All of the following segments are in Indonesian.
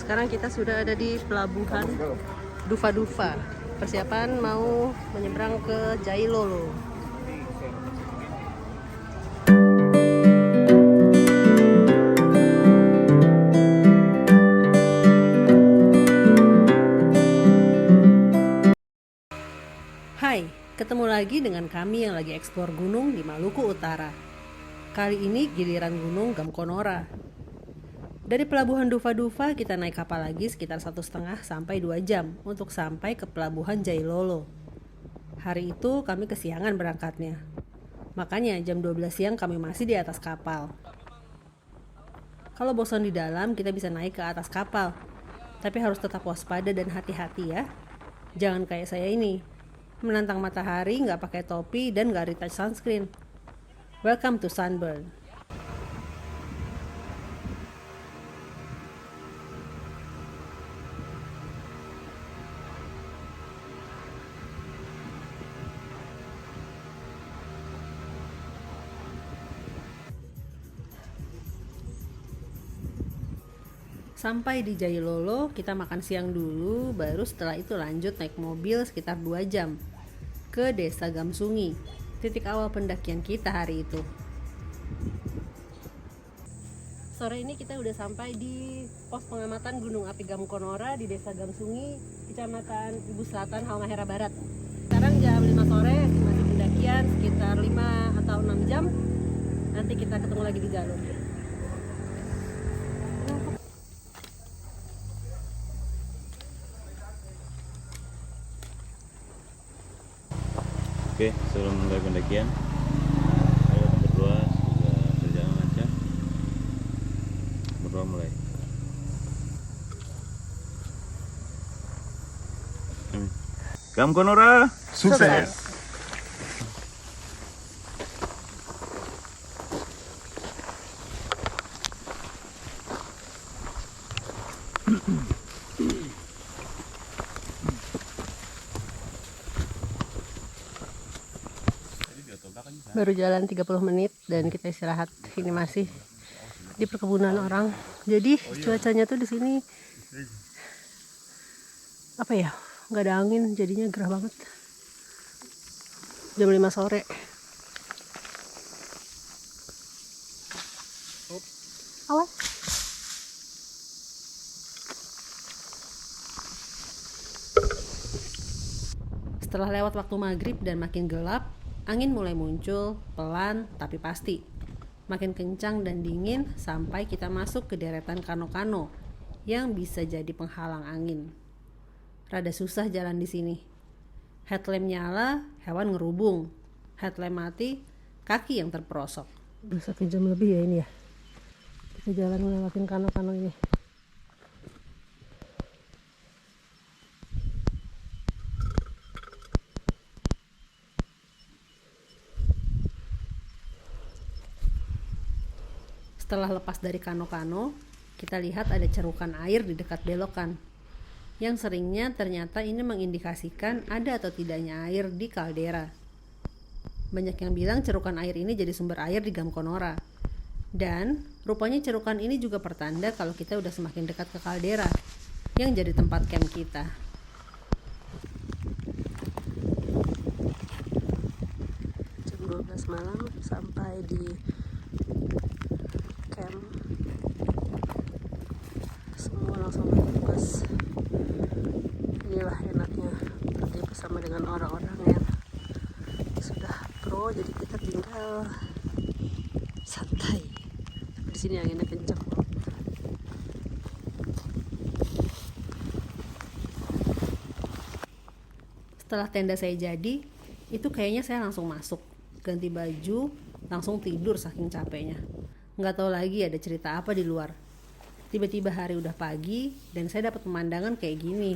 Sekarang kita sudah ada di pelabuhan Dufa Dufa. Persiapan mau menyeberang ke Jailolo. Hai, ketemu lagi dengan kami yang lagi eksplor gunung di Maluku Utara. Kali ini giliran gunung Gamkonora. Dari pelabuhan Dufa Dufa kita naik kapal lagi sekitar 1,5 sampai 2 jam untuk sampai ke pelabuhan Jailolo. Hari itu kami kesiangan berangkatnya. Makanya jam 12 siang kami masih di atas kapal. Kalau bosan di dalam kita bisa naik ke atas kapal. Tapi harus tetap waspada dan hati-hati ya. Jangan kayak saya ini. Menantang matahari, nggak pakai topi dan nggak retouch sunscreen. Welcome to Sunburn. Sampai di Jailolo, kita makan siang dulu, baru setelah itu lanjut naik mobil sekitar 2 jam ke Desa Gamsungi, titik awal pendakian kita hari itu. Sore ini kita udah sampai di pos pengamatan Gunung Api Gamkonora di Desa Gamsungi, Kecamatan Ibu Selatan, Halmahera Barat. Sekarang jam 5 sore, masih pendakian sekitar 5 atau 6 jam. Nanti kita ketemu lagi di jalur. Oke, sebelum mulai pendakian, ayo berdua sudah berjalan lancar. Berdua mulai. Gamkonora sukses. Baru jalan 30 menit dan kita istirahat. Ini masih di perkebunan orang. Jadi cuacanya tuh di sini apa ya? Nggak ada angin, jadinya gerah banget. Jam 5 sore. Awas. Setelah lewat waktu maghrib dan makin gelap, angin mulai muncul, pelan tapi pasti. Makin kencang dan dingin sampai kita masuk ke deretan kano-kano yang bisa jadi penghalang angin. Rada susah jalan di sini. Headlamp nyala, hewan ngerubung. Headlamp mati, kaki yang terperosok. Udah 1 jam lebih ya ini ya. Kita jalan ngelewatin kano-kano ini. Setelah lepas dari kano-kano, kita lihat ada cerukan air di dekat belokan. Yang seringnya ternyata ini mengindikasikan ada atau tidaknya air di kaldera. Banyak yang bilang cerukan air ini jadi sumber air di Gamkonora. Dan rupanya cerukan ini juga pertanda kalau kita udah semakin dekat ke kaldera, yang jadi tempat camp kita. Jam 12 malam sampai di camp. Semua langsung bertugas. Inilah enaknya pergi bersama dengan orang-orang yang sudah pro, jadi kita tinggal santai. Di sini anginnya kencang banget. Setelah tenda saya jadi, itu kayaknya saya langsung masuk, ganti baju, langsung tidur saking capeknya. Nggak tahu lagi ada cerita apa di luar. Tiba-tiba hari udah pagi dan saya dapat pemandangan kayak gini.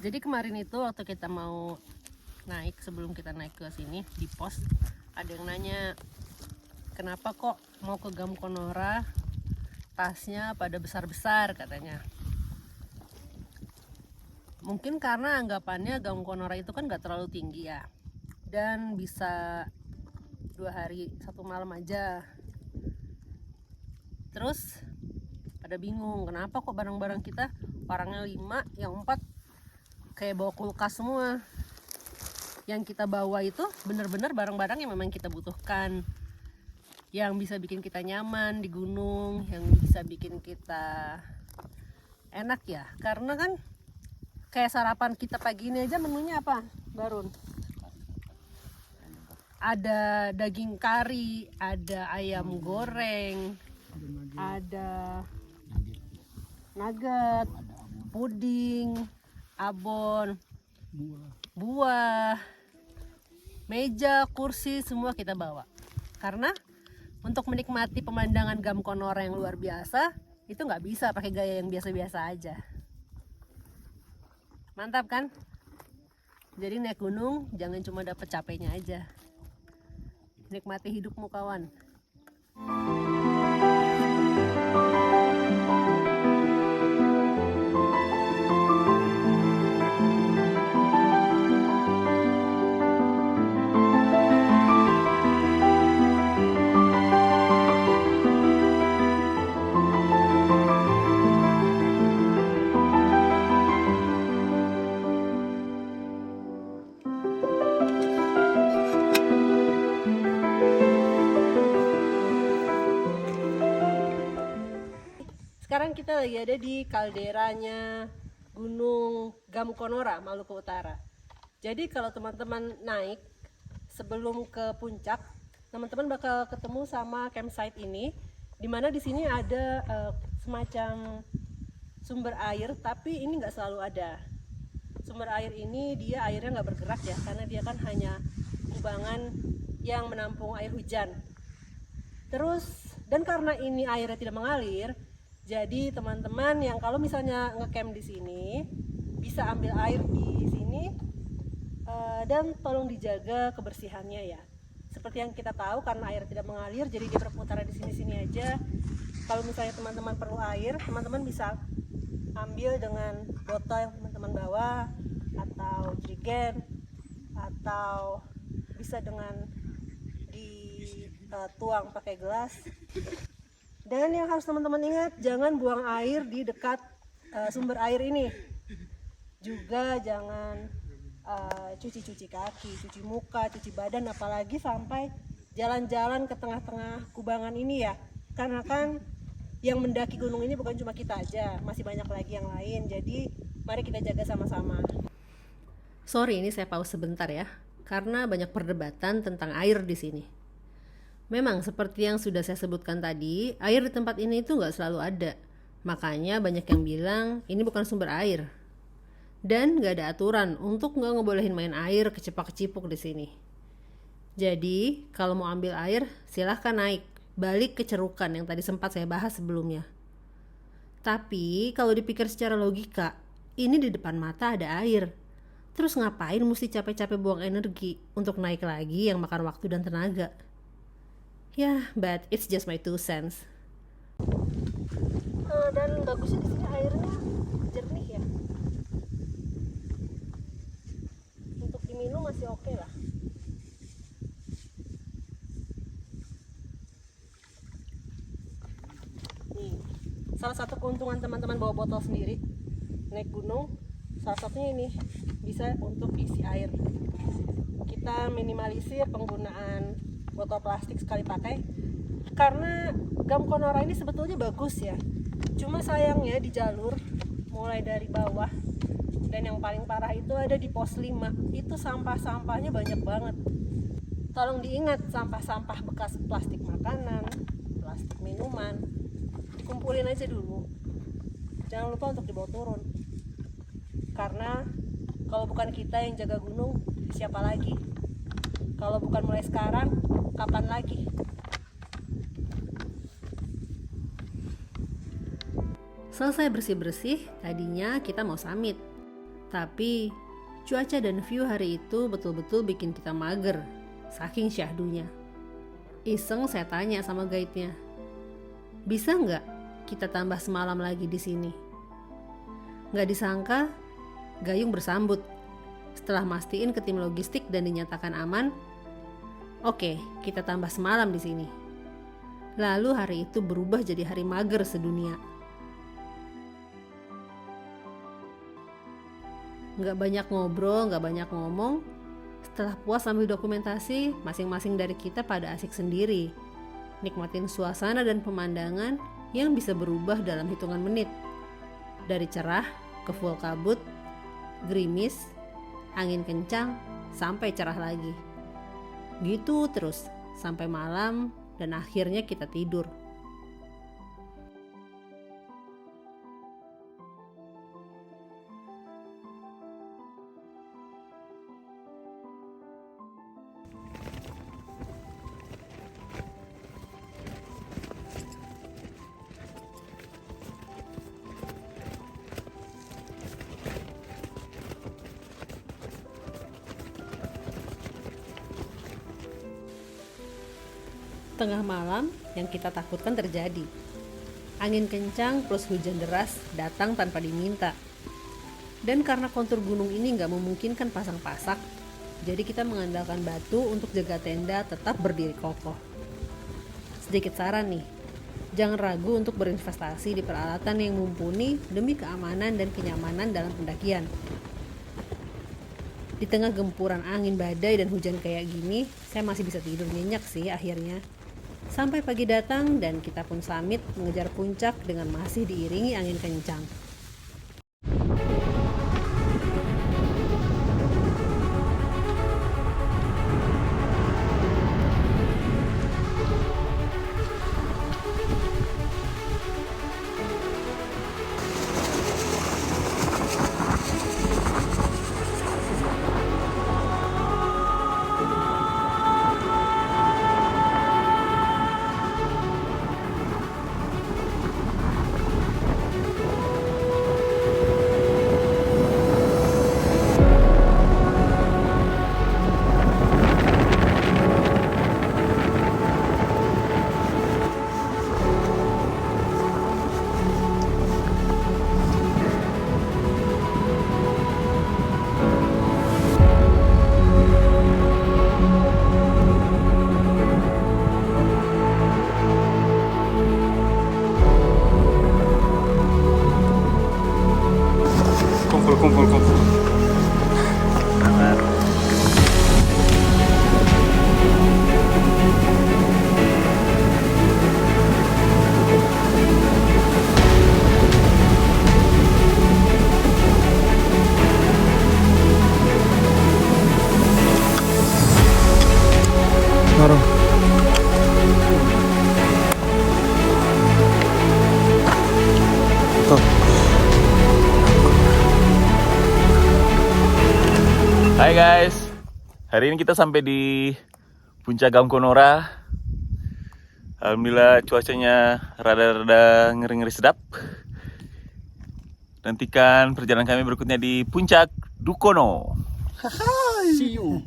Jadi kemarin itu waktu kita mau naik, sebelum kita naik ke sini di pos, ada yang nanya kenapa kok mau ke Gam Konora tasnya pada besar-besar katanya. Mungkin karena anggapannya Gam Konora itu kan gak terlalu tinggi ya, dan bisa 2 hari 1 malam aja. Terus pada bingung kenapa kok barang-barang kita orangnya 5, yang 4 kayak bawa kulkas semua. Yang kita bawa itu bener-bener barang-barang yang memang kita butuhkan, yang bisa bikin kita nyaman di gunung, yang bisa bikin kita enak ya. Karena kan kayak sarapan kita pagi ini aja menunya apa, Barun? Ada daging kari, ada ayam goreng, ada nugget, puding, abon, buah, meja, kursi, semua kita bawa. Karena untuk menikmati pemandangan Gam Konora yang luar biasa, itu nggak bisa pakai gaya yang biasa-biasa aja. Mantap kan? Jadi naik gunung jangan cuma dapet capeknya aja, nikmati hidupmu kawan. Sekarang kita lagi ada di kalderanya Gunung Gam Konora, Maluku Utara. Jadi kalau teman-teman naik sebelum ke puncak, teman-teman bakal ketemu sama campsite ini, dimana di sini ada semacam sumber air, tapi ini nggak selalu ada. Sumber air ini dia airnya nggak bergerak ya, karena dia kan hanya kubangan yang menampung air hujan. Terus, dan karena ini airnya tidak mengalir, jadi teman-teman yang kalau misalnya ngecamp di sini bisa ambil air di sini, dan tolong dijaga kebersihannya ya. Seperti yang kita tahu, karena air tidak mengalir, jadi dia berputar di sini-sini aja. Kalau misalnya teman-teman perlu air, teman-teman bisa ambil dengan botol yang teman-teman bawa, atau jerigen, atau bisa dengan dituang pakai gelas. Dan yang harus teman-teman ingat, jangan buang air di dekat sumber air ini. Juga jangan cuci-cuci kaki, cuci muka, cuci badan, apalagi sampai jalan-jalan ke tengah-tengah kubangan ini ya. Karena kan yang mendaki gunung ini bukan cuma kita aja, masih banyak lagi yang lain. Jadi mari kita jaga sama-sama. Sorry, ini saya pause sebentar ya, karena banyak perdebatan tentang air di sini. Memang seperti yang sudah saya sebutkan tadi, air di tempat ini itu nggak selalu ada. Makanya banyak yang bilang ini bukan sumber air. Dan nggak ada aturan untuk nggak ngebolehin main air kecepak-kecipuk di sini. Jadi kalau mau ambil air silahkan naik, balik ke cerukan yang tadi sempat saya bahas sebelumnya. Tapi kalau dipikir secara logika, ini di depan mata ada air. Terus ngapain mesti capek-capek buang energi untuk naik lagi yang makan waktu dan tenaga? Ya, but it's just my 2 cents. Dan bagusnya di sini airnya jernih ya. Untuk diminum masih oke lah. Nih, salah satu keuntungan teman-teman bawa botol sendiri naik gunung, salah satunya ini bisa untuk isi air. Kita minimalisir penggunaan botol plastik sekali pakai, karena Gam Konora ini sebetulnya bagus ya, cuma sayangnya di jalur mulai dari bawah, dan yang paling parah itu ada di pos 5, itu sampah-sampahnya banyak banget. Tolong diingat, sampah-sampah bekas plastik makanan, plastik minuman, dikumpulin aja dulu, jangan lupa untuk dibawa turun, karena kalau bukan kita yang jaga gunung, siapa lagi? Kalau bukan mulai sekarang, kapan lagi? Selesai bersih-bersih, tadinya kita mau summit. Tapi cuaca dan view hari itu betul-betul bikin kita mager, saking syahdunya. Iseng saya tanya sama guide-nya, bisa nggak kita tambah semalam lagi di sini? Nggak disangka, Gayung bersambut. Setelah mastiin ke tim logistik dan dinyatakan aman, oke, kita tambah semalam di sini. Lalu hari itu berubah jadi hari mager sedunia. Nggak banyak ngobrol, nggak banyak ngomong. Setelah puas ambil dokumentasi, masing-masing dari kita pada asik sendiri, nikmatin suasana dan pemandangan yang bisa berubah dalam hitungan menit. Dari cerah ke full kabut, gerimis, angin kencang, sampai cerah lagi. Gitu terus, sampai malam dan akhirnya kita tidur. Tengah malam yang kita takutkan terjadi. Angin kencang plus hujan deras datang tanpa diminta. Dan karena kontur gunung ini nggak memungkinkan pasang pasak, jadi kita mengandalkan batu untuk jaga tenda tetap berdiri kokoh. Sedikit saran nih, jangan ragu untuk berinvestasi di peralatan yang mumpuni demi keamanan dan kenyamanan dalam pendakian. Di tengah gempuran angin badai dan hujan kayak gini, saya masih bisa tidur nyenyak sih akhirnya. Sampai pagi datang dan kita pun summit mengejar puncak dengan masih diiringi angin kencang. Kumpul. Sangat. Taruh. Tuh. Hai guys, hari ini kita sampai di Puncak Gamkonora. Alhamdulillah cuacanya rada-rada ngeri-ngeri sedap. Nantikan perjalanan kami berikutnya di Puncak Dukono. See you.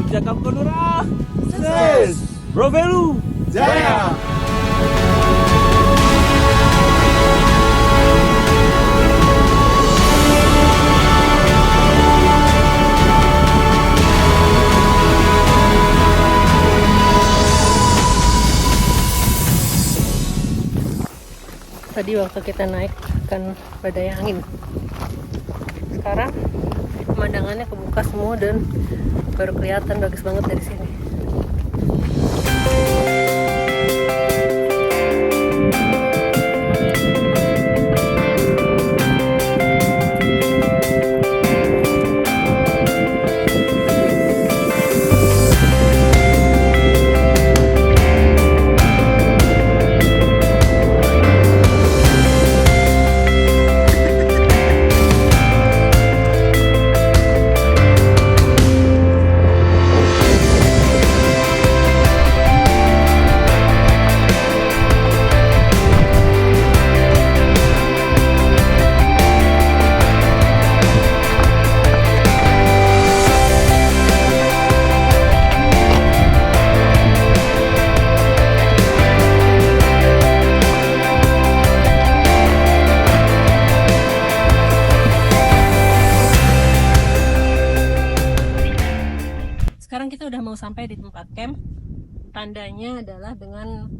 Puncak Gamkonora. Sukses! Brovelu! Jaya. Tadi waktu kita naik kan badai angin. Sekarang pemandangannya kebuka semua dan baru kelihatan bagus banget dari sini. sampai di tempat camp, tandanya adalah dengan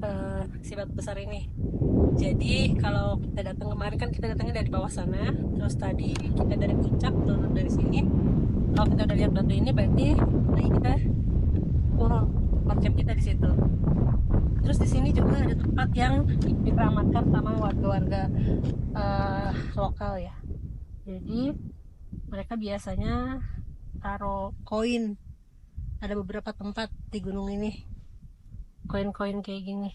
si batu besar ini. Jadi kalau kita datang kemarin kan kita datangnya dari bawah sana, terus tadi kita dari puncak turun dari sini. Kalau kita udah lihat batu ini berarti tadi kita turun tempat camp kita di situ. Terus di sini juga ada tempat yang dikeramatkan sama warga-warga lokal ya. Jadi mereka biasanya taruh koin. Ada beberapa tempat di gunung ini, koin-koin kayak gini.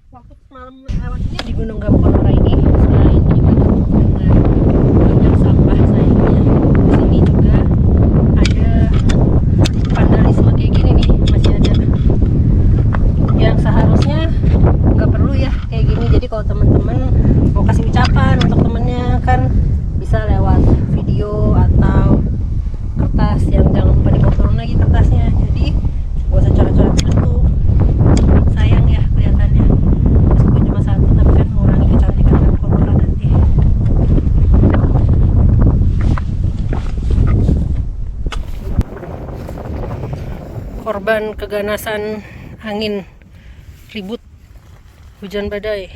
Waktu malam ini di Gunung Gamkonora ini, selain kita dengan banyak sampah sayangnya, di sini juga ada vandalisme kayak gini nih, masih ada yang seharusnya nggak perlu ya kayak gini. Jadi kalau teman-teman mau kasih ucapan untuk temennya kan bisa lewat video atau kertas yang jangan lupa dibawa turun lagi kertasnya. Jadi gak usah coret-coret gitu, sayang ya kelihatannya. Meskipun cuma satu tapi kan mengurangi kecantikan Gamkonora nanti. Korban keganasan angin ribut hujan badai.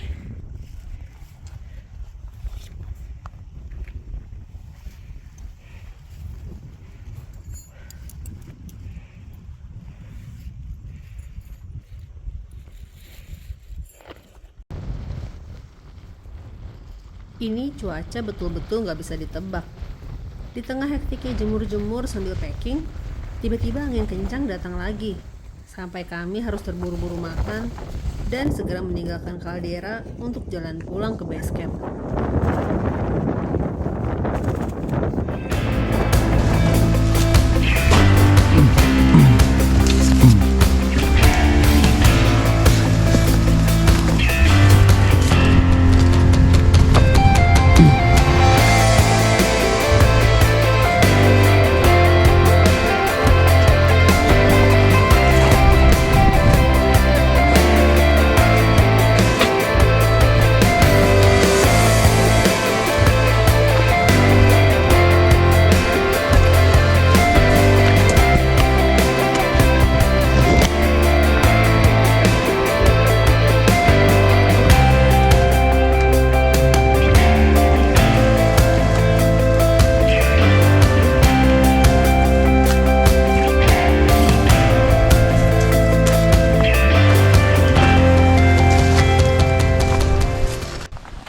Ini cuaca betul-betul nggak bisa ditebak. Di tengah hektiknya jemur-jemur sambil packing, tiba-tiba angin kencang datang lagi. Sampai kami harus terburu-buru makan dan segera meninggalkan kaldera untuk jalan pulang ke base camp.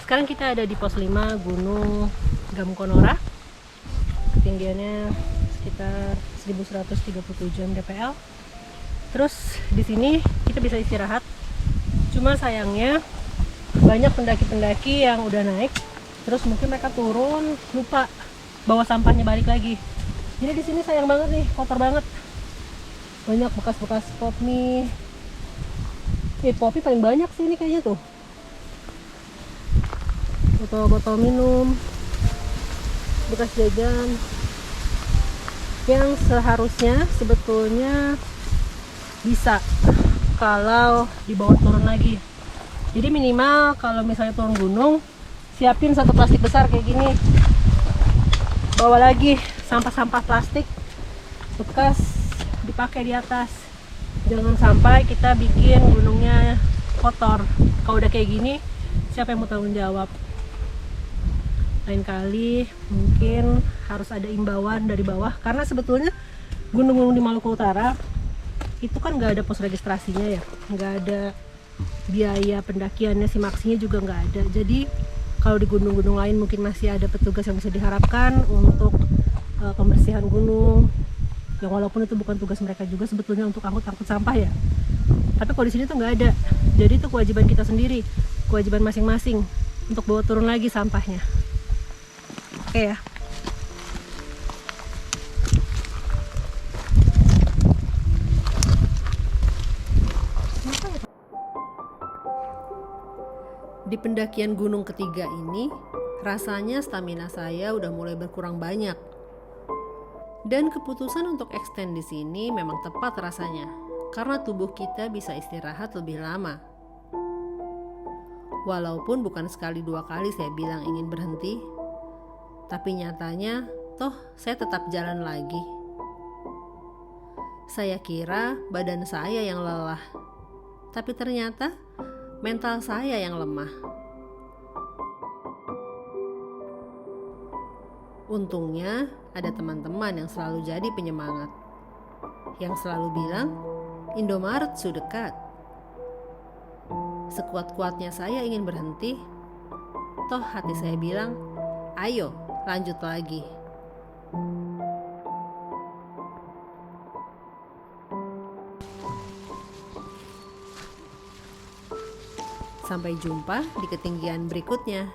Sekarang kita ada di pos 5 Gunung Gamkonora. Ketinggiannya sekitar 1137 mdpl. Terus di sini kita bisa istirahat. Cuma sayangnya banyak pendaki-pendaki yang udah naik, terus mungkin mereka turun lupa bawa sampahnya balik lagi. Jadi di sini sayang banget nih, kotor banget. Banyak bekas-bekas pop mie. Popi paling banyak sih ini kayaknya tuh. Botol-botol minum, bekas jajan yang seharusnya sebetulnya bisa kalau dibawa turun lagi. Jadi minimal kalau misalnya turun gunung, siapin satu plastik besar kayak gini, bawa lagi sampah-sampah plastik bekas dipakai di atas. Jangan sampai kita bikin gunungnya kotor. Kalau udah kayak gini, siapa yang mau tanggung jawab? Lain kali mungkin harus ada imbauan dari bawah, karena sebetulnya gunung-gunung di Maluku Utara itu kan nggak ada pos registrasinya ya, nggak ada biaya pendakiannya, simaksinya juga nggak ada. Jadi kalau di gunung-gunung lain mungkin masih ada petugas yang bisa diharapkan untuk pembersihan gunung, yang walaupun itu bukan tugas mereka juga sebetulnya untuk angkut sampah ya. Tapi kalau di sini tuh nggak ada. Jadi itu kewajiban kita sendiri, kewajiban masing-masing untuk bawa turun lagi sampahnya. Oke ya. Di pendakian gunung ketiga ini, rasanya stamina saya udah mulai berkurang banyak. Dan keputusan untuk extend di sini memang tepat rasanya, karena tubuh kita bisa istirahat lebih lama. Walaupun bukan sekali dua kali saya bilang ingin berhenti, tapi nyatanya toh saya tetap jalan lagi. Saya kira badan saya yang lelah, tapi ternyata mental saya yang lemah. Untungnya ada teman-teman yang selalu jadi penyemangat, yang selalu bilang, Indomaret sudah dekat. Sekuat-kuatnya saya ingin berhenti, toh hati saya bilang, ayo lanjut lagi. Sampai jumpa di ketinggian berikutnya.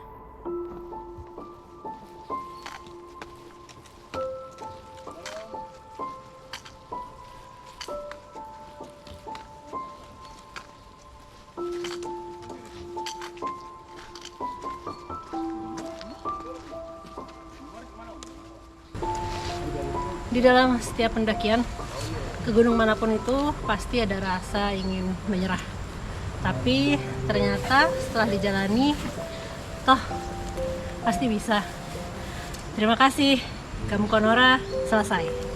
Di dalam setiap pendakian ke gunung manapun itu pasti ada rasa ingin menyerah. Tapi ternyata setelah dijalani, toh pasti bisa. Terima kasih, Gam Konora selesai.